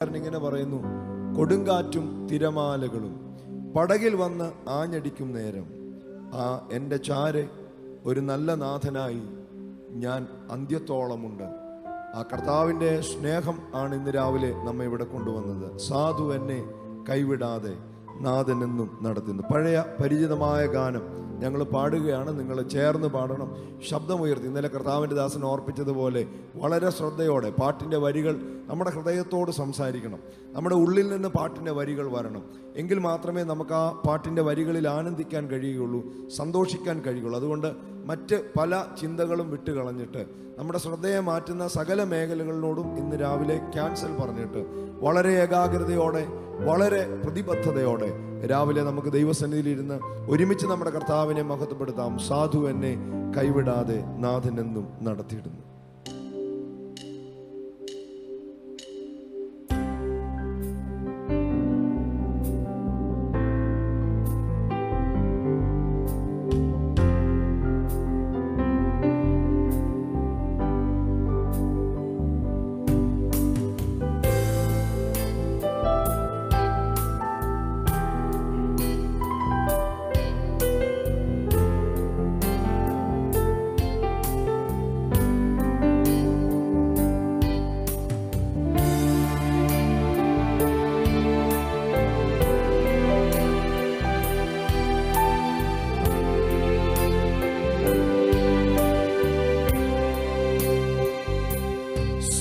ഇങ്ങനെ പറയുന്നു, കൊടുങ്കാറ്റും തിരമാലകളും പടകിൽ വന്ന് ആഞ്ഞടിക്കും നേരം എൻ്റെ ചാരെ ഒരു നല്ല നാഥനായി ഞാൻ അന്ത്യത്തോളമുണ്ട്. ആ കർത്താവിൻ്റെ സ്നേഹം ആണ് ഇന്ന് രാവിലെ നമ്മെ ഇവിടെ കൊണ്ടുവന്നത്. സാധു എന്നെ കൈവിടാതെ നാഥനെന്നും നടത്തുന്നു. പഴയ പരിചിതമായ ഗാനം ഞങ്ങൾ പാടുകയാണ്. നിങ്ങൾ ചേർന്ന് പാടണം, ശബ്ദമുയർത്തി. ഇന്നലെ കർത്താവിൻ്റെ ദാസൻ ഓർപ്പിച്ചതുപോലെ വളരെ ശ്രദ്ധയോടെ പാട്ടിൻ്റെ വരികൾ നമ്മുടെ ഹൃദയത്തോട് സംസാരിക്കണം. നമ്മുടെ ഉള്ളിൽ നിന്ന് പാട്ടിൻ്റെ വരികൾ വരണം. എങ്കിൽ മാത്രമേ നമുക്ക് ആ പാട്ടിൻ്റെ വരികളിൽ ആനന്ദിക്കാൻ കഴിയുകയുള്ളൂ, സന്തോഷിക്കാൻ കഴിയുള്ളൂ. അതുകൊണ്ട് മറ്റ് പല ചിന്തകളും വിട്ടുകളഞ്ഞിട്ട് നമ്മുടെ ശ്രദ്ധയെ മാറ്റുന്ന സകല മേഖലകളിലോടും ഇന്ന് രാവിലെ ക്യാൻസൽ പറഞ്ഞിട്ട് വളരെ ഏകാഗ്രതയോടെ, വളരെ പ്രതിബദ്ധതയോടെ രാവിലെ നമുക്ക് ദൈവസന്നിധിയിലിരുന്ന് ഒരുമിച്ച് നമ്മുടെ കർത്താവിനെ മഹത്വപ്പെടുത്താം. സാധു എന്നെ കൈവിടാതെ നാഥനെന്നും നടത്തിയിടുന്നു.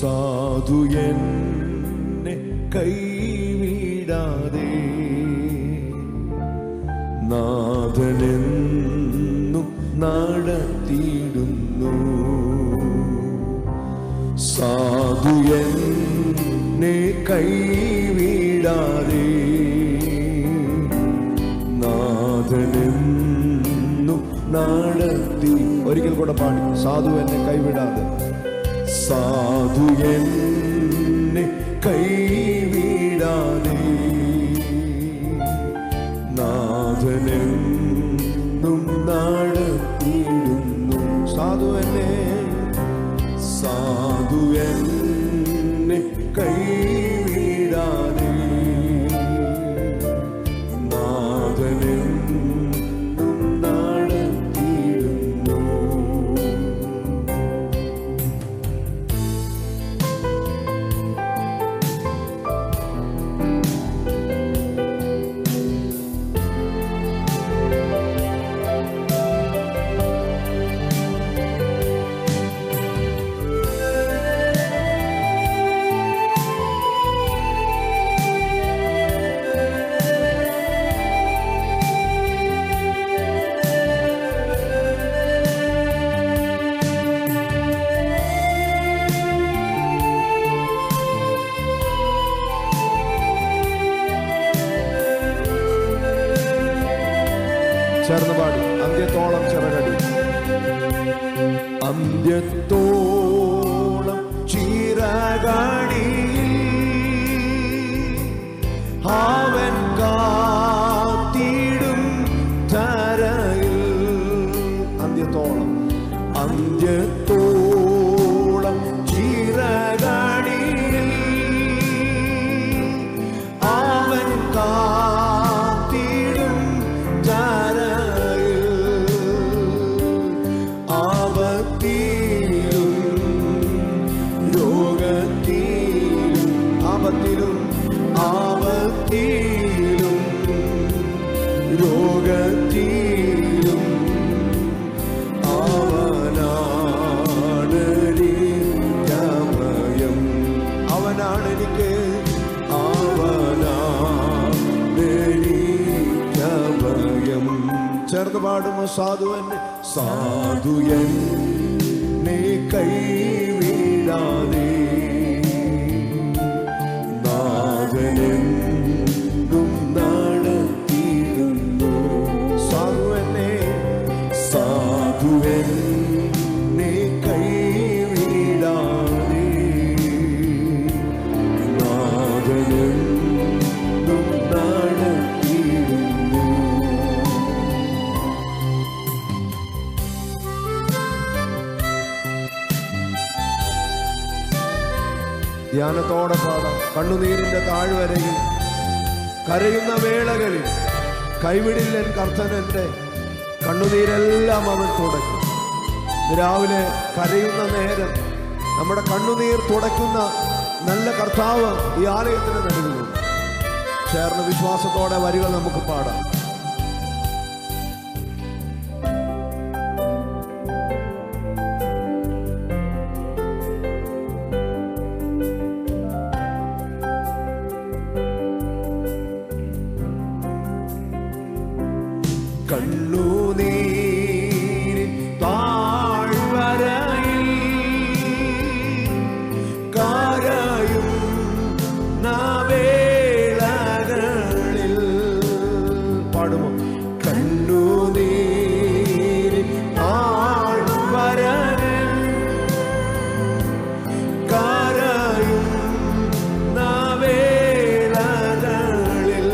സാധു എന്നെ കൈവിടാതെ നാഥനെന്നും നടത്തിയിടുന്നു. സാധു എന്നെ കൈവിടാതെ നാഥനെന്നും നടത്തി. ഒരിക്കൽ കൂടെ പാടി, സാധു എന്നെ കൈവിടാതെ. സാധു എന്നെ കൈവിടാതെ നാഥനെന്നും നടത്തിയിടുന്നു. സാധു എന്നെ കൈവിടാതെ നാഥനെന്നും നടത്തിയിടുന്നു. ചേർന്ന് പാടി, അന്ത്യത്തോളം ചിറകടി. അന്ത്യത്തോളം ചിറകടി അവൻ കാത്തിടും തരയിൽ. അന്ത്യത്തോളം ചിറകടി അവൻ കാത്തിടും ആപത്തിലും രോഗത്തിലും അവനാണെനിക്കഭയം. അവനാണെനിക്ക് അവനാണെനിക്കഭയം. ചേർന്ന് പാടുമോ? സാധു എന്നെ കൈവിടാതെ നാഥനെന്നും നടത്തിയിടുന്നു. സാധു എന്നെ കൈവിടാതെ നാഥനെന്നും നടത്തിയിടുന്നു. ധ്യാനത്തോടെ പാടാം. കണ്ണുനീരിന്റെ താഴ്വരയിൽ കരയുന്ന വേളകളിൽ കൈവിടില്ലൻ കർത്തനന്റെ കണ്ണുനീരെല്ലാം അവൻ തുടയ്ക്കും. രാവിലെ കരയുന്ന നേരം നമ്മുടെ കണ്ണുനീർ തുടയ്ക്കുന്ന നല്ല കർത്താവ് ഈ ആലയത്തിന് നൽകുന്നു. ചേർന്ന് വിശ്വാസത്തോടെ വരികൾ നമുക്ക് പാടാം. കണ്ണുനീരിൻ താഴ്വരയിൽ കരയും വേളകളിൽ പാടുമോ? കണ്ണുനീരിൻ താഴ്വരയിൽ കരയും വേളകളിൽ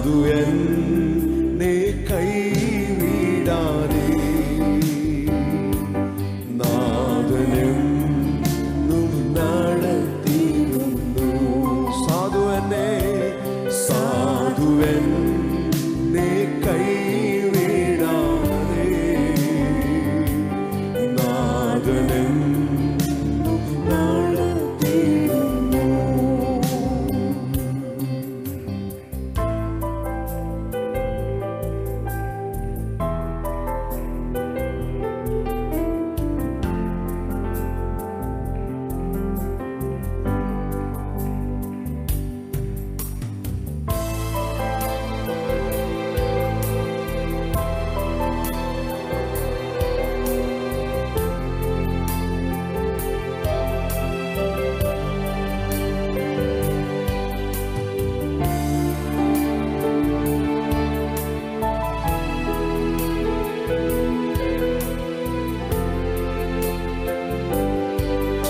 സാധുവെന്നെ കൈവിടാതെ നാഥനെന്നും നടത്തിയിരുന്നു. സാധുവെന്നെ കൈവിടാതെ നാഥനെന്നും നടത്തിയിരുന്നു.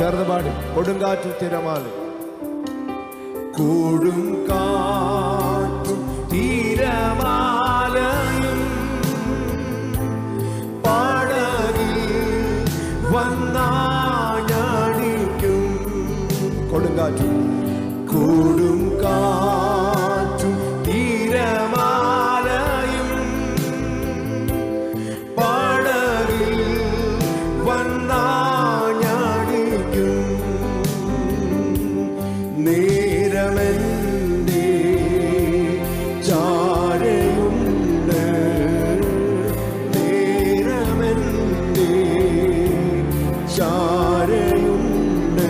ചേർന്ന് പാടി. കൊടുങ്കാറ്റും തിരമാലയും കൊടുങ്കാറ്റും തിരമാലയും പടകിൽ വന്നാഞ്ഞടിക്കും. കൊടുങ്കാറ്റും തിരമാലയും പടകിൽ നേരമെന്റെ ചാരയുണ്ട്, നേരമെന്റെ ചാരയുണ്ട്.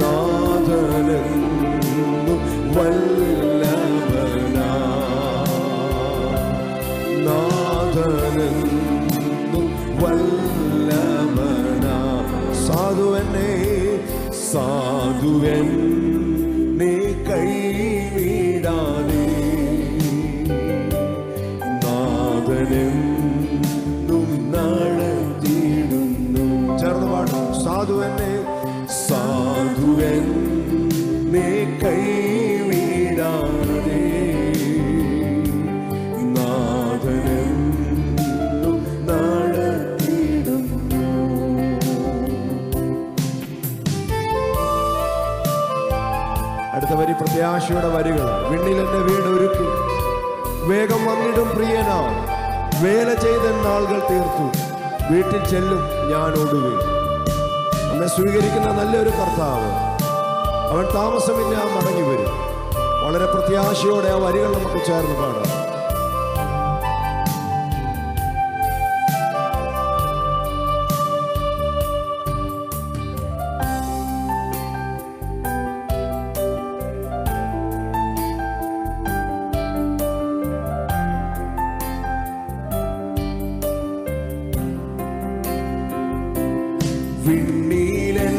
നാഥനെന്നു വല്ലഭനാ, നാഥനെന്നു വല്ലഭനാ. സാധുവെന്നെ കൈവിടാതെ നാഥനെന്നും നടത്തിയിടുന്നു. ചേർന്ന് പാടും. സാധുവെന്നെ കൈവിടാതെ നാഥനെന്നും നടത്തിയിടുന്നു. അടുത്ത വരി പ്രത്യാശയുടെ വരികൾ. വിണ്ണിൽ എന്റെ വീട് ഒരുക്കി വേഗം വന്നിടും പ്രിയനാ, വേല ചെയ്ത നാളുകൾ തീർത്തു, വീട്ടിൽ ചെല്ലും ഞാൻ ഒടുവിൽ. നമ്മെ സ്വീകരിക്കുന്ന നല്ലൊരു കർത്താവ്, അവൻ താമസമില്ല മടങ്ങി വരും. വളരെ പ്രത്യാശയോടെ ആ വരികൾ നമുക്ക് ചേർന്ന് പാടാം. വിണ്ണിലെൻ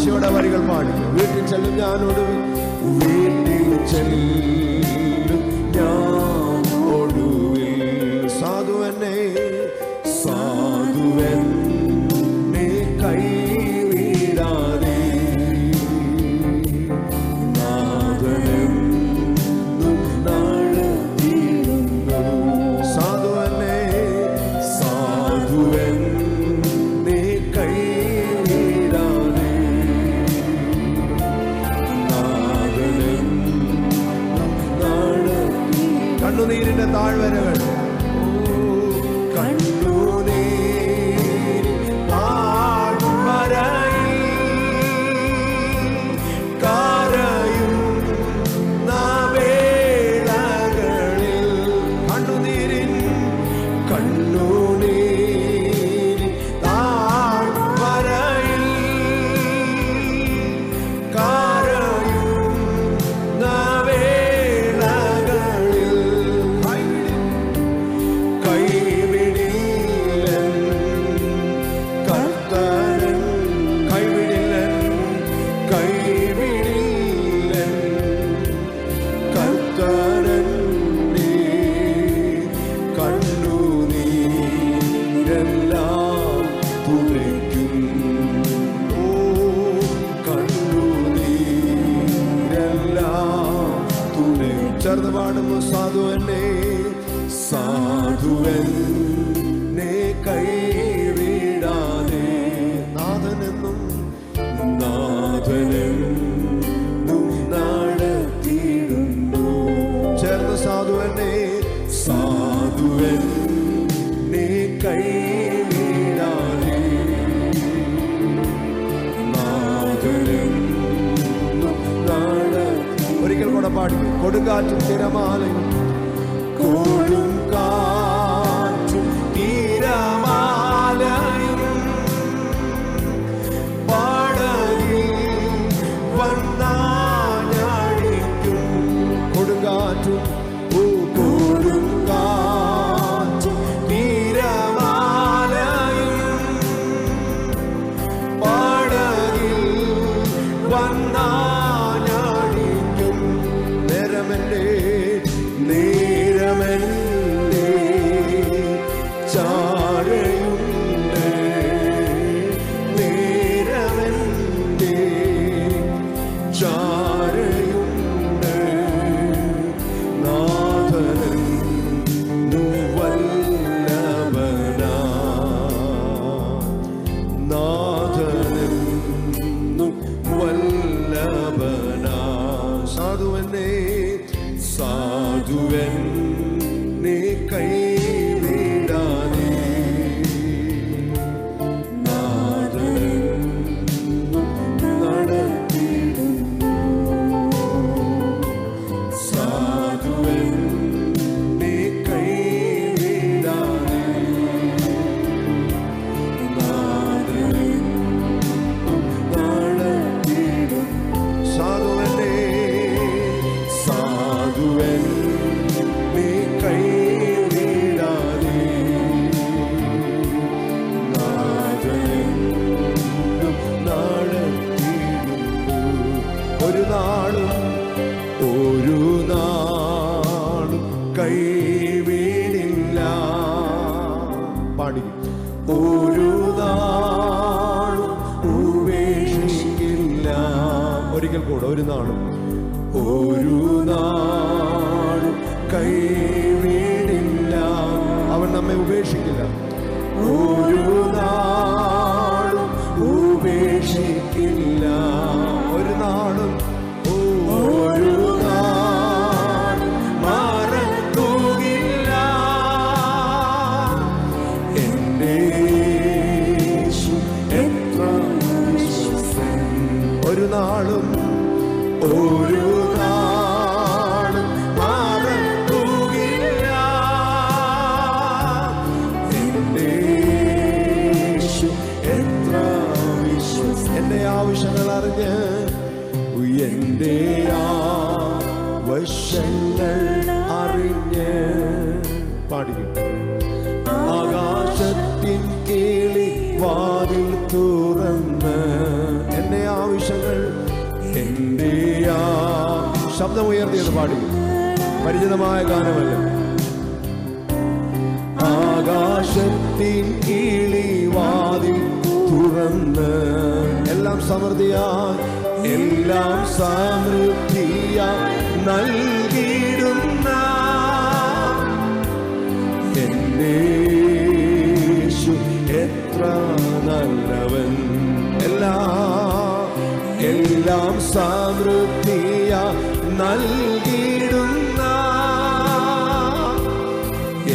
ആശയോടെ വരികൾ പാടി. വീട്ടിൽ ചെല്ലും ഞാൻ ഒടുവിൽ, വീട്ടിൽ ചെല്ലും ഞാൻ ഒടുവിൽ, സാധുവെന്നെ സാധുവെന്നെ കൈവിടാതെ നാഥനെന്നും നടത്തിയിടുന്നു. സാധുവെന്നെ സാധുവെന്നെ കൈവിടാതെ നാഥനെന്നും നടത്തി. കണ്ണുനീരിന്റെ താഴ്വരകൾ, ചേർന്ന് പാടുന്നു. സാധുവെന്നെ സാധുവെന്നെ കൈവിടാതെ നാഥനെന്നും നാഥനെന്നും നടത്തിയിടുന്നു. ചേർന്ന് സാധുവെന്നെ സാധുവെന്നെ കൈവിടാതെ നാഥനെന്നും നടത്തി. ഒരിക്കൽ കൂടെ പാടി. കൊടുങ്കാറ്റും തിരമാലയും, കൊടുങ്കാറ്റും തിരമാലയും പടകിൽ വന്നാഞ്ഞടിക്കും. കൊടുങ്കാറ്റും കൊടുങ്കാറ്റും തിരമാലയും പടകിൽ വന്നാഞ്ഞടിക്കും. നേരമെന്റെ നേരമെന്റെ ചാരയുണ്ട്, നേരമെന്റെ ചാരയുണ്ട്. നാഥനെന്നു വല്ലഭനാ, നാഥനെന്നു വല്ലഭനാ. സാധുവെന്നെ സാധുവെന്നെ കൈവിടാതെ നാഥനെന്നും നടത്തിയിടുന്നു. സാധുവെന്നെ കൈവിടാതെ നാഥനെന്നും നടത്തിയിടുന്നു. സാധുവെന്നെ സാധുവെന്നെ കൈവിടാതെ നാഥനെന്നും നടത്തിയിടുന്നു. ഒരു നാളും കൈവിടില്ല. പാടി. ഒരു നാളും ഉപേക്ഷിക്കില്ല. ഒരിക്കൽ കൂടെ. ഒരു നാളും കൈവിടില്ല. അവൻ നമ്മെ ഉപേക്ഷിക്കില്ല. ഒരു നാളും ഉപേക്ഷിക്കില്ല. ഒരു നാളും മറക്കുകയില്ല. എന്റെ യേശു എത്ര വിശ്വസ്തൻ. ഒരു നാളും മറക്കുകയില്ല. എന്റെ യേശു എത്ര വിശ്വസ്തൻ. എന്റെ ആവശ്യങ്ങൾ അറിഞ്ഞ്, എന്റെ ആവശ്യങ്ങൾ അറിഞ്ഞ് പാടിക്കും. ആകാശത്തിൻ കിളി വാതിൽ തുറന്ന് എന്റെ ആവശ്യം ആകാശങ്ങൾ എന്റെ ശബ്ദമുയർത്തിയത് പാടി. പരിചിതമായ ഗാനമല്ല. ആകാശത്തിൻ കിളിവാതിൽ തുറന്ന് എല്ലാം സമൃദ്ധിയായി എല്ലാം സമൃദ്ധിയായി നൽകിയിടുന്ന എന്റെ യേശു എത്ര നല്ലവൻ. എല്ലാം സമൃദ്ധിയായി നൽകിയിടുന്ന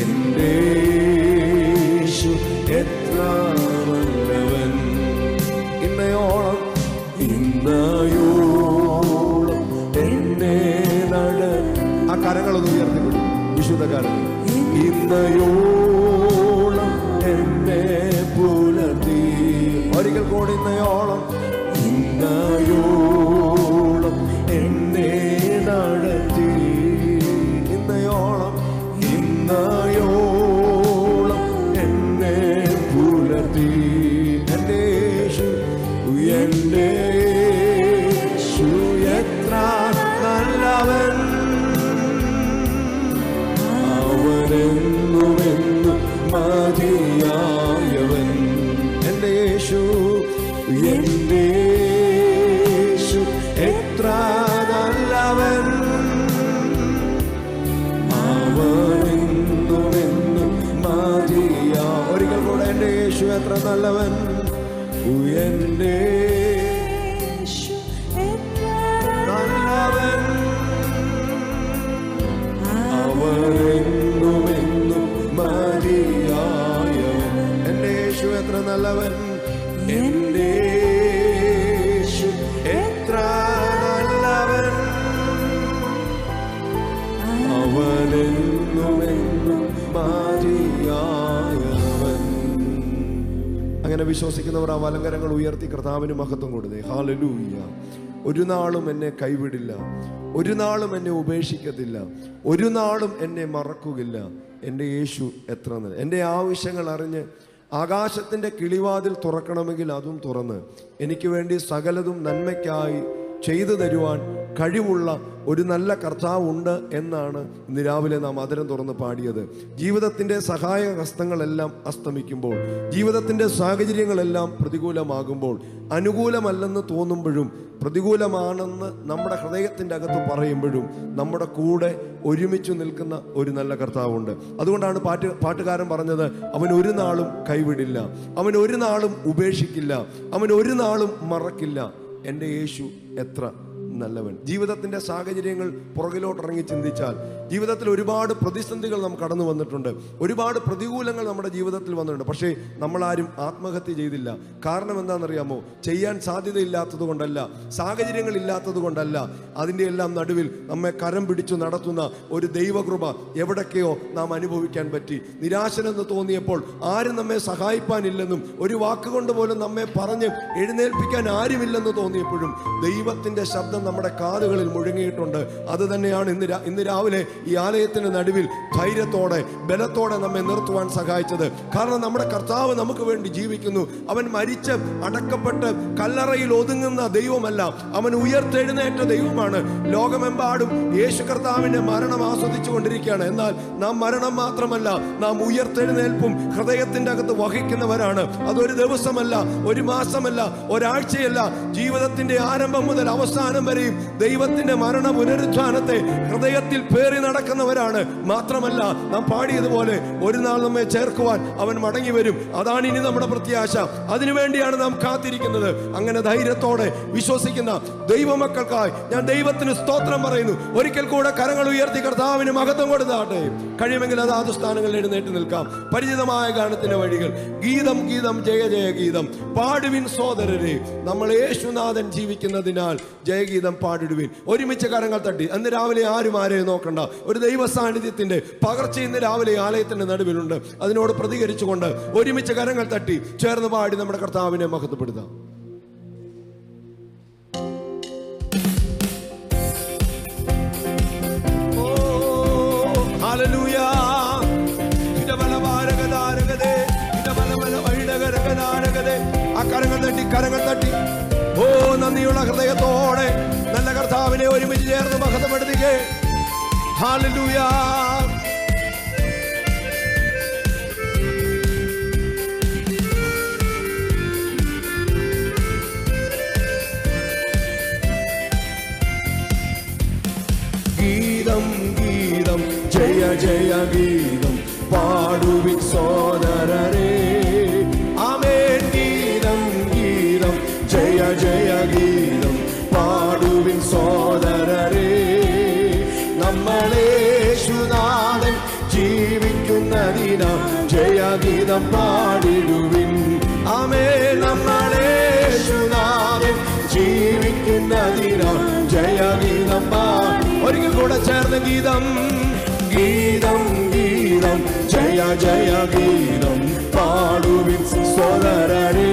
എന്റെ യേശു എത്ര നല്ലവൻ. ഇന്നയോളം എന്നെ ആ കരങ്ങളൊന്ന് ഉയർത്തിക്കൊണ്ടു വിശുദ്ധ കരങ്ങൾ. ഇന്നയോളം എന്നെ പുലർത്തി. ഒരിക്കൽ കൂടി ഇന്നയോളം എന്നെ നടത്തി. ഇന്നയോളം എന്നെ പുലർത്തി. എന്റെ യേശു എത്ര നല്ലവൻ. അവനെന്നുമെന്നും മതിയായവൻ. എന്റെ യേശു എത്ര നല്ലവൻ. അവനെന്നുമെന്നും മതിയാ. ഒരിക്കൽ കൂടെ എന്റെ യേശു എത്ര നല്ലവൻ. എന്റെ നല്ലവൻ. അവനെന്നുമെന്നും മതിയായവൻ. എന്റെ യേശു എത്ര നല്ലവൻ. എന്റെ യേശു എത്ര നല്ലവൻ. അവനെന്നുമെന്നും മതിയായവൻ. അങ്ങനെ വിശ്വസിക്കുന്നവർ ആ വലങ്കരങ്ങൾ ഉയർത്തി കർത്താവിന് മഹത്വം കൊടുത്തേ. ഹല്ലേലൂയ. ഒരു നാളും എന്നെ കൈവിടില്ല, ഒരു നാളും എന്നെ ഉപേക്ഷിക്കത്തില്ല, ഒരു നാളും എന്നെ മറക്കുകയില്ല. എൻ്റെ യേശു എത്ര നല്ല. എൻ്റെ ആവശ്യങ്ങൾ അറിഞ്ഞ് ആകാശത്തിൻ്റെ കിളിവാതിൽ തുറക്കണമെങ്കിൽ അതും തുറന്ന് എനിക്ക് വേണ്ടി സകലതും നന്മയ്ക്കായി ചെയ്തു തരുവാൻ കഴിവുള്ള ഒരു നല്ല കർത്താവുണ്ട് എന്നാണ് ഇന്ന് രാവിലെ നാം അതിരം തുറന്ന് പാടിയത്. ജീവിതത്തിൻ്റെ സഹായ ഹസ്തങ്ങളെല്ലാം അസ്തമിക്കുമ്പോൾ, ജീവിതത്തിൻ്റെ സാഹചര്യങ്ങളെല്ലാം പ്രതികൂലമാകുമ്പോൾ, അനുകൂലമല്ലെന്ന് തോന്നുമ്പോഴും പ്രതികൂലമാണെന്ന് നമ്മുടെ ഹൃദയത്തിൻ്റെ അകത്ത് പറയുമ്പോഴും നമ്മുടെ കൂടെ ഒരുമിച്ച് നിൽക്കുന്ന ഒരു നല്ല കർത്താവുണ്ട്. അതുകൊണ്ടാണ് പാട്ടുകാരൻ പറഞ്ഞത്, അവൻ ഒരു നാളും കൈവിടില്ല, അവൻ ഒരു നാളും ഉപേക്ഷിക്കില്ല, അവൻ ഒരു നാളും മറക്കില്ല. എൻ്റെ യേശു എത്ര നല്ലവൻ. ജീവിതത്തിൻ്റെ സാഹചര്യങ്ങൾ പുറകിലോട്ടിറങ്ങി ചിന്തിച്ചാൽ ജീവിതത്തിൽ ഒരുപാട് പ്രതിസന്ധികൾ നാം കടന്നു വന്നിട്ടുണ്ട്, ഒരുപാട് പ്രതികൂലങ്ങൾ നമ്മുടെ ജീവിതത്തിൽ വന്നിട്ടുണ്ട്. പക്ഷേ നമ്മളാരും ആത്മഹത്യ ചെയ്തില്ല. കാരണം എന്താണെന്നറിയാമോ? ചെയ്യാൻ സാധ്യതയില്ലാത്തത് കൊണ്ടല്ല, സാഹചര്യങ്ങൾ ഇല്ലാത്തത് കൊണ്ടല്ല. അതിൻ്റെ എല്ലാം നടുവിൽ നമ്മെ കരം പിടിച്ചു നടത്തുന്ന ഒരു ദൈവകൃപ എവിടൊക്കെയോ നാം അനുഭവിക്കാൻ പറ്റി. നിരാശനെന്ന് തോന്നിയപ്പോൾ ആരും നമ്മെ സഹായിപ്പാനില്ലെന്നും ഒരു വാക്കുകൊണ്ട് പോലും നമ്മെ പറഞ്ഞ് എഴുന്നേൽപ്പിക്കാൻ ആരുമില്ലെന്ന് തോന്നിയപ്പോഴും ദൈവത്തിൻ്റെ ശബ്ദം നമ്മുടെ കാതുകളിൽ മുഴങ്ങിയിട്ടുണ്ട്. അത് തന്നെയാണ് ഇന്ന് രാവിലെ ഈ ആലയത്തിന് നടുവിൽ ധൈര്യത്തോടെ ബലത്തോടെ നമ്മെ നിർത്തുവാൻ സഹായിച്ചത്. കാരണം നമ്മുടെ കർത്താവ് നമുക്ക് വേണ്ടി ജീവിക്കുന്നു. അവൻ മരിച്ച് അടക്കപ്പെട്ട് കല്ലറയിൽ ഒതുങ്ങുന്ന ദൈവമല്ല, അവൻ ഉയർത്തെഴുന്നേറ്റ ദൈവമാണ്. ലോകമെമ്പാടും യേശു കർത്താവിന്റെ മരണം ആസ്വദിച്ചു കൊണ്ടിരിക്കുകയാണ്. എന്നാൽ നാം മരണം മാത്രമല്ല, നാം ഉയർത്തെഴുന്നേൽപ്പും ഹൃദയത്തിന്റെ അകത്ത് വഹിക്കുന്നവരാണ്. അതൊരു ദിവസമല്ല, ഒരു മാസമല്ല, ഒരാഴ്ചയല്ല, ജീവിതത്തിന്റെ ആരംഭം മുതൽ അവസാനം വരെയും ദൈവത്തിന്റെ മരണ പുനരുത്ഥാനത്തെ ഹൃദയത്തിൽ പേറി നടക്കുന്നവരാണ്. മാത്രമല്ല, നാം പാടിയതുപോലെ ഒരു നാൾ നമ്മെ ചേർക്കുവാൻ അവൻ മടങ്ങി വരും. അതാണ് ഇനി നമ്മുടെ പ്രത്യാശ. അതിനുവേണ്ടിയാണ് നാം കാത്തിരിക്കുന്നത്. അങ്ങനെ ധൈര്യത്തോടെ വിശ്വസിക്കുന്ന ദൈവമക്കൾക്കായി ഞാൻ ദൈവത്തിന് സ്തോത്രം പറയുന്നു. ഒരിക്കൽ കൂടെ കരങ്ങൾ ഉയർത്തി കർത്താവിന് മഹത്വം കൊടുത്താട്ടെ. കഴിയുമെങ്കിൽ അതാത് സ്ഥാനങ്ങളിൽ എഴുന്നേറ്റ് നിൽക്കാം. പരിചിതമായ ഗാനത്തിന്റെ വഴികൾ. ഗീതം ഗീതം ജയ ജയ ഗീതം പാടുവിൻ സോദരരെ, നമ്മൾ യേശുനാഥൻ ജീവിക്കുന്നതിനാൽ ജയഗീതം പാടിടുവിൻ. ഒരുമിച്ച് കരങ്ങൾ തട്ടി. അന്ന് രാവിലെ ആരും ആരെയും നോക്കണ്ട. ഒരു ദൈവ സാന്നിധ്യത്തിന്റെ പകർച്ച ഇന്ന് രാവിലെ ആലയത്തിന്റെ നടുവിലുണ്ട്. അതിനോട് പ്രതികരിച്ചുകൊണ്ട് ഒരുമിച്ച് കരങ്ങൾ തട്ടി ചേർന്ന് പാടി നമ്മുടെ കർത്താവിനെ മഹത്വപ്പെടുത്താം. ആ കരങ്ങൾ തട്ടി, കരങ്ങൾ തട്ടി. ഓ നന്ദിയുള്ള ഹല്ലേലൂയ. ഗീതം ഗീതം ജയ ജയ ഗീതം പാടുവിൻ സോദരരേ. ആമേൻ. ഗീതം ഗീതം ജയ ജയ ഗീതം പാടുവിൻ സോദരരേ. നമ്മളേശുനാഥൻ ജീവിക്കുന്നതിനാ ജയഗീതം പാടിടുവിൻ. ആമേൻ. നമ്മളേശുനാഥൻ ജീവിക്കുന്നതിനാ ജയഗീതം പാടി. ഒരിക്കൽ കൂടെ ചേർന്ന് ഗീതം ഗീതം ഗീതം ജയ ജയ ഗീതം പാടുവിൻ സോദരരേ.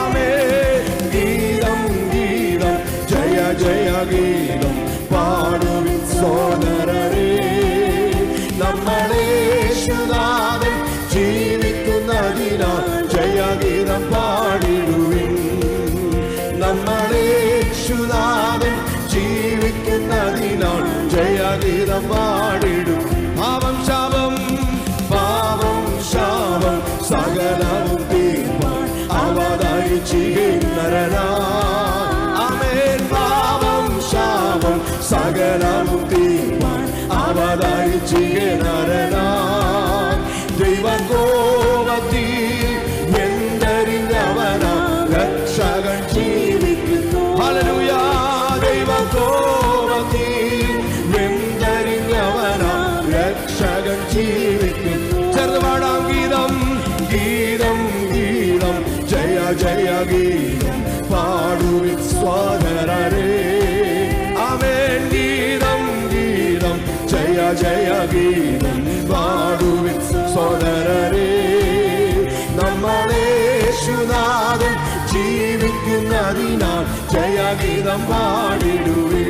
ആമേൻ. ഗീതം ഗീതം ജയ ജയ ഗീതം പാടുവിൻ സോദരരേ. നമ്മളേശുനാഥൻ ജീവിക്കുന്നതിനാ ജയഗീതം പാടിടുവിൻ. നമ്മളേശുനാഥൻ ജീവിക്കുന്നതിനാ ജയഗീതം പാടിടും. പാപം ശാപം പാപം ശാപം സകലവും തീർപ്പാൻ അവതരിച്ചിരുന്നരനാ. ആമേൻ. പാപം ശാപം സകലവും തീർപ്പാൻ അവതരിച്ചിരുന്നരനാ. ദൈവകോപത്തിൽ വെന്തരിഞ്ഞവനാ രക്ഷകൻ ജീവിക്കുന്നു. ഹല്ലേലൂയ. ദൈവകോപത്തിൽ വെന്തരിഞ്ഞവനാ രക്ഷകൻ ജീവിക്കുന്നു. ചേർന്ന് പാടാം ഗീതം ഗീതം ഗീതം ജയ ജയ ഗീതം പാടുവിൻ സോദരരേ. ആമേൻ. ഗീതം ഗീതം ജയ ജയ ഗീതം പാടുവിൻ സോദരരേ. നമ്മളേശുനാഥൻ ജീവിക്കുന്നതിനാൽ ജയഗീതം പാടിടുവേ.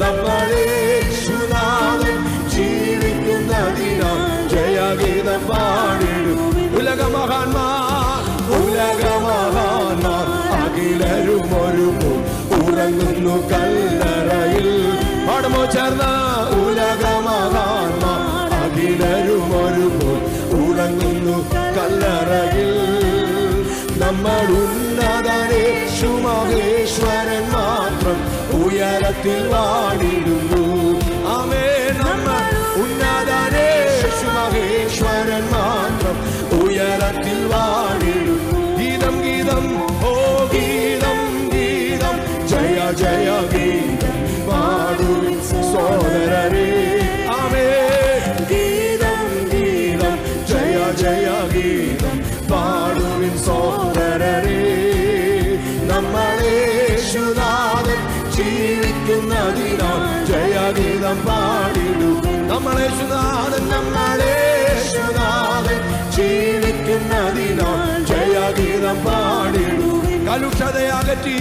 നമ്മളേശുനാഥൻ ജീവിക്കുന്നതിനാൽ ജയഗീതം പാടിടും. ഉലകമഹാന്മാർ ഉലകമഹാന്മാർ അഖിലരും ഒരുപോൽ ഉറങ്ങുന്നു കല്ലറയിൽ. പാടുമോ ചേർന്ന ഉലകമഹാന്മാർ അഖിലരും ഒരുപോൽ ഉറങ്ങുന്നു കല്ലറയിൽ. നമ്മൾ ഉന്നതനേശു മഹേശ്വരൻ മാത്രം ഉയരത്തിൽ വാണിടുന്നു. ആമേൻ. നമ്മൾ ഉന്നതനേശു മഹേശ്വരൻ മാത്രം ഉയരത്തിൽ വാണിടുന്നു. ഗീതം ഗീതം ഓ ഗീതം ഗീതം ജയ ജയ ഗീതം പാടുവിൻ സോദരരേ. ആമേൻ. ഗീതം ഗീതം ജയ ജയ ഗീതം പാടുവിൻ സോദരരേ. നമ്മളേശുനാഥൻ ജീവിക്കുന്നതിനാൽ ജയഗീതം പാടിടും. നമ്മളേശുനാഥൻ നമ്മളേശുനാഥൻ ജീവിക്കുന്നതിനാൽ ജയഗീതം പാടിടും. കലുഷതയകറ്റി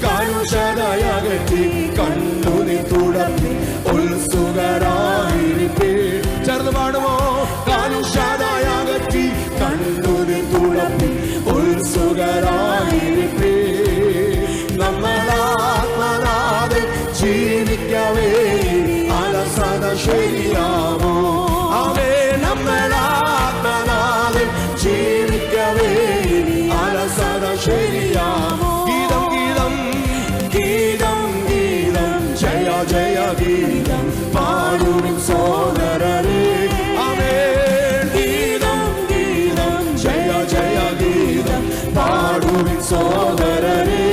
കലുഷതയകറ്റി കണ്ണുനീർ തുടർന്ന് ഉത്സുകരായിരിപ്പേ. ചേർന്ന് പാടുമോ? കലുഷതയകറ്റി കണ്ണുനീർ തുടർന്ന് ഉത്സുകരായിരിപ്പേ. നമ്മളാത്മനാഥൻ ജീവിക്കവേ അലസത ശരിയാമോ? അവേ നമ്മളാത്മനാഥൻ ജീവിക്കവേ അലസത ശരിയാമോ? ഗീതം ഗീതം ഗീതം ഗീതം ജയ ജയ ഗീതം പാടുവിൻ സോദരരേ. ആമേൻ. ഗീതം ഗീതം ജയ ജയ ഗീതം പാടുവിൻ സോദരരേ.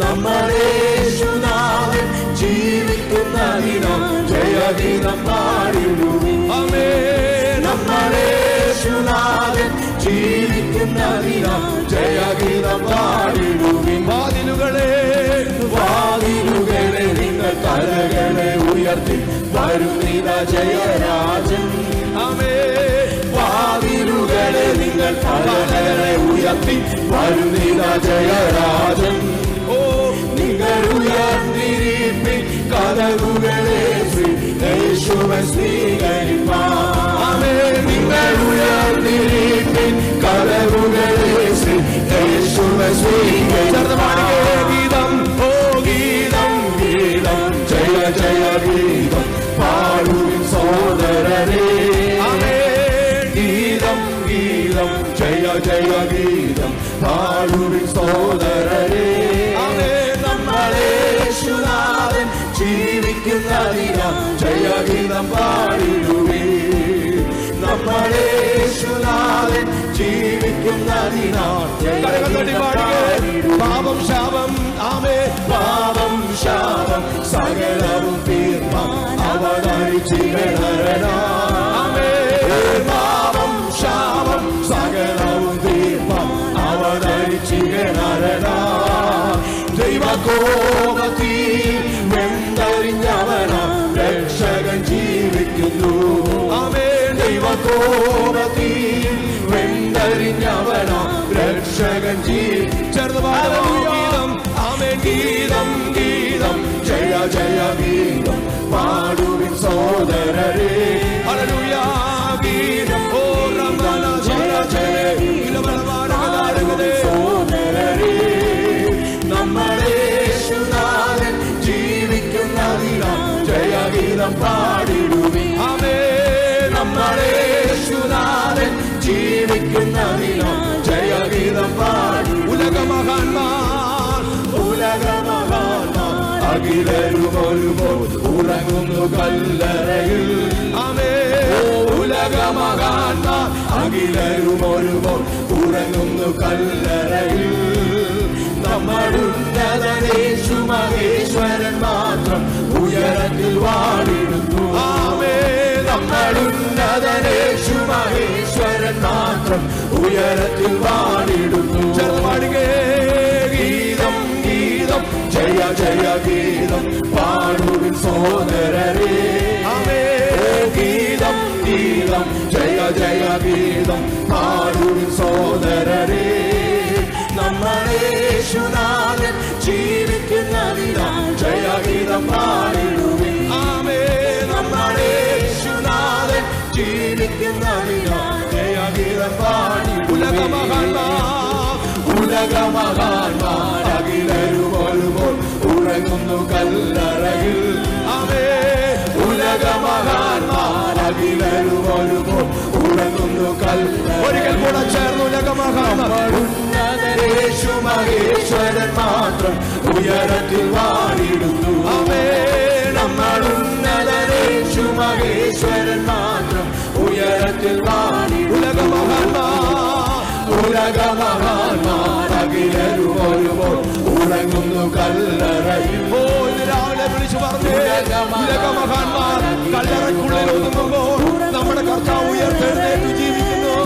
നമ്മളേശുനാഥൻ ജീവിക്കുന്നതിനാൽ ജയഗീതം പാടിടുവിൻ. ആമേൻ. നമ്മളേശുനാഥൻ ജീവിക്കുന്നതിനാൽ ജയഗീതം പാടിടുവിൻ. വാതിലുകളെ വാതിലുകളെ നിങ്ങൾ തലകളെ ഉയർത്തി വരുന്നിത ജയരാജൻ. ആമേൻ. വാതിലുകളെ നിങ്ങൾ തലകളെ ഉയർത്തി വരുന്നിത ജയരാജൻ. ഓ നിങ്ങൾ ഉയർന്നിരിപ്പിൻ കതകുകളെ യേശുവൻ സ്വീകരിപ്പാൻ. ആമേൻ. നിങ്ങൾ ഉയർന്നിരിപ്പിൻ കതകുകളെ യേശുവൻ സ്വീകരിപ്പാൻ. ഗീതം ഓ ഗീതം ഗീതം ജയ ജയ ജീവിക്കുന്നതിനാൽ ജയഗീതം പാടിടുവേ. നമ്മുടെ യേശുനാഥൻ ജീവിക്കുന്നതിനാൽ പാപം ശാപം ആമേ പാപം ശാപം സകലവും തീർപ്പാൻ അവതരിച്ചിടണമേ. പാപം ശാപം സകലവും തീർപ്പാൻ അവതരിച്ചിടണമേ. ദൈവകോപത്തിൽ വെന്തറിഞ്ഞവനാ രക്ഷകൻ ജീവിക്കുന്നു. ആമേ ദൈവകോപത്തിൽ വെന്തറിഞ്ഞവനാ രക്ഷകൻ ഗീതം ആമേ ഗീതം ഗീതം ജയ ജയ ഗീതം പാടുവിൻ സോദരരേ. ഹല്ലേലൂയ ഗീതം ഓ രമണ ജയ ജയ സോദരരേ. നമ്മുടെ യേശുനാഥൻ ജീവിക്കുന്നതിനാൽ ജയഗീതം പാടിടുവേ. ആമേ നമ്മുടെ യേശുനാഥൻ ജീവിക്കുന്നതിനാൽ ജയഗീതം പാടി. ഉലകമഹാന്മാർ അഖിലരും ഒരുപോൽ ഉറങ്ങുന്നു കല്ലറയിൽ. ആമേ ഉലകമഹാന്മാർ അഖിലരും ഒരുപോൽ ഉറങ്ങുന്നു കല്ലറയിൽ. നമ്മളുന്നതനേശു മഹേശ്വരൻ മാത്രം ഉയരത്തിൽ വാണിടുന്നു. ആമേ നമ്മളുന്നതനേശു മഹേശ്വരൻ മാത്രം ഉയരത്തിൽ വാണിടുന്നു. ഗീതം ഗീതം ജയ ജയ ഗീതം പാടുവിൻ സോദരരേ. ആമേ ഗീതം ഗീതം ജയ ജയ ഗീതം പാടുവിൻ സോദരരേ. നമ്മുടെ യേശുനാഥൻ ജീവിക്കുന്നതിനാൽ ജയഗീതം പാടിടുവേ. ആമേ നമ്മുടെ യേശുനാഥൻ ജീവിക്കുന്നതിനാൽ ജയഗീതം പാടി. ഉലകമഹാന്മാർ അഖിലരും ഒരുപോൽ ഉറങ്ങുന്നു കല്ലറയിൽ. ആമേ ഉലകമഹാന്മാർ അഖിലരും ഒരുപോൽ ഉറങ്ങുന്നു കല്ലറയിൽ. ഒരിക്കൽ കൂടെ ചേർന്ന് ഉലകമഹാന്മാർ യേശു മഹേശ്വരൻ മാത്രം ഉയരത്തിൽ വാണിടുന്നു. ആമേ നമ്മളുന്നതനേശു മഹേശ്വരൻ മാത്രം ഉയരത്തിൽ വാണി. ഉലകമഹാന്മാർ അഖിലരും ഒരുപോൽ ഉറങ്ങുന്നു കല്ലറയിൽ. ഓ ഇന്ന് രാവിലെ വിളിച്ചു പറഞ്ഞു ഉലകമഹാന്മാർ കല്ലറയ്ക്കുള്ളിൽ ഒതുങ്ങുമ്പോൾ നമ്മുടെ കർത്താവ് ഉയർത്തെഴുന്നേറ്റ് ജീവിക്കുന്നു.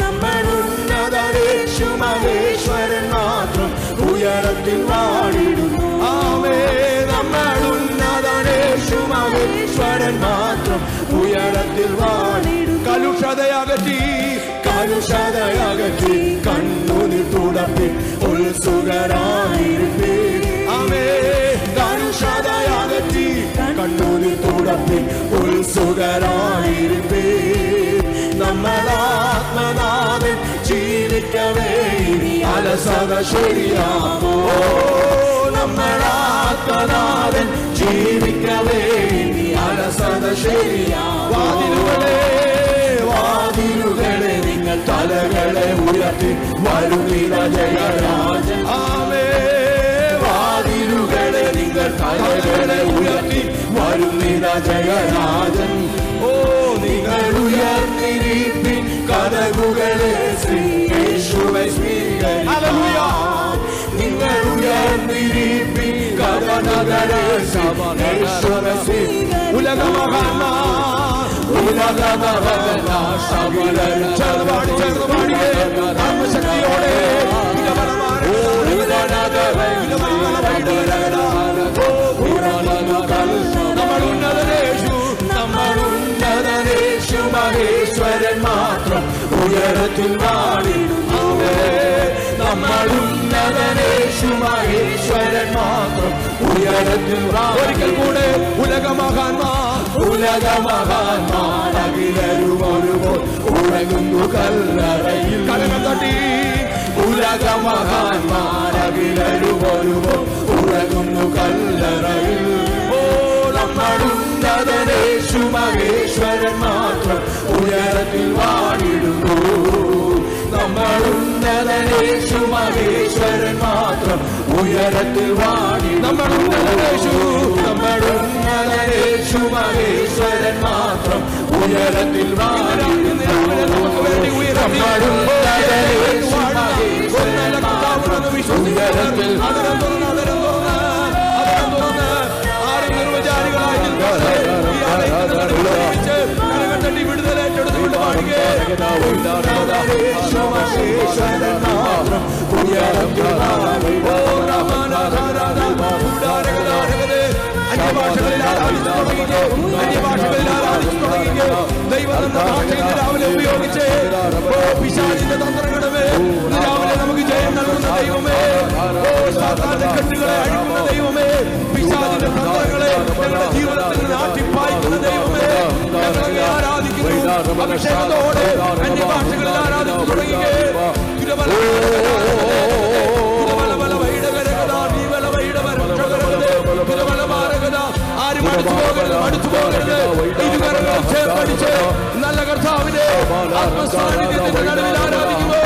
നമ്മളുന്നതനേശു മഹേശ്വരൻ മാത്രം ഉയരത്തിൽ വാണിടുന്നു. ആമേ നമ്മളുന്നതനേശു മഹേശ്വരൻ മാത്രം ഉയരത്തിൽ വാണിടുന്നു. കലുഷതയകറ്റി കണ്ണുനീർ തുടപ്പി ഉത്സുകരായിരിപ്പേ. ആമേ കലുഷതയകറ്റി കണ്ണുനീർ തുടപ്പി ഉത്സുകരായിരിപ്പേ. നമ്മളാത്മനാഥൻ ജീവിക്കവേ അലസത ശരിയാമോ. നമ്മളാത്മനാഥൻ ജീവിക്കവേ അലസത ശരിയാമോ. വാതിലുകളെ നിങ്ങൾ തലകളെ ഉയർത്തി വരുന്നിത ജയരാജൻ. ആമേ വാതിലുകളെ നിങ്ങൾ തലകളെ ഉയർത്തി വരുന്നിത ജയരാജൻ. ഓ നിങ്ങൾ ഉയർന്നിരിപ്പിൻ കതകുകളെ ശ്രീ യേശുവേ സ്വീകരിക്കാം. നിങ്ങൾ ഉയർന്നിരിപ്പിൻ കതകുകളെ യേശുവേ സ്വീകരിക്കാം. ഉലകമഹാന്മാർ ശക്തിയോടെ നമ്മളുന്നതനേശു മഹേശ്വരൻ മാത്രം ഉയരത്തിൽ വാണിടുന്നു. നമ്മളുന്നതനേശു മഹേശ്വരൻ മാത്രം ഉയരത്തിൽ. ഒരിക്കൽ കൂടെ ഉലകമഹാന്മാർ അഖിലരും ഒരുപോൽ ഉറങ്ങുന്നു കല്ലറയിൽ. കലകം തട്ടി ഉലകമഹാന്മാർ അഖിലരും ഒരുപോൽ ഉറങ്ങുന്നു കല്ലറയിൽ. ഓ നമ്മളുന്നതനേശു മഹേശ്വരൻ മാത്രം ഉയരത്തിൽ വാണിടുന്നു. നമ്മളുന്നതനേശു മഹേശ്വരൻ മാത്രം ഉയരത്തിൽ വാണി. നമ്മളുന്നതനേശു യേശു മഹേശ്വരൻ മാത്രം ഉയരത്തിൽ രാവിലെ ഉപയോഗിച്ച് പിശാചിന്റെ തന്ത്രങ്ങളെ രാവിലെ നമുക്ക് ജയം നൽകുന്ന ദൈവമേ, സാത്താന്റെ കെട്ടുകളെ അഴിക്കുന്ന ദൈവമേ, പിശാചിന്റെ തന്ത്രങ്ങളെ ഞങ്ങളുടെ ജീവിതത്തിൽ നാട്ടിപ്പായിക്കുന്ന ദൈവമേ, ഞങ്ങളെ ആരാധിക്കുന്നു. അഭിഷേകത്തോടെ അന്യഭാഷകളിൽ ആരാധിച്ചു തുടങ്ങിയേ. ആരും അടുത്തു പോകരുത്. ഇരുകരങ്ങൾ ചേർത്തടിച്ച് നല്ല കർത്താവിനെ ആത്മസാന്നിധ്യത്തിന്റെ നടുവിൽ ആരാധിക്കുമോ?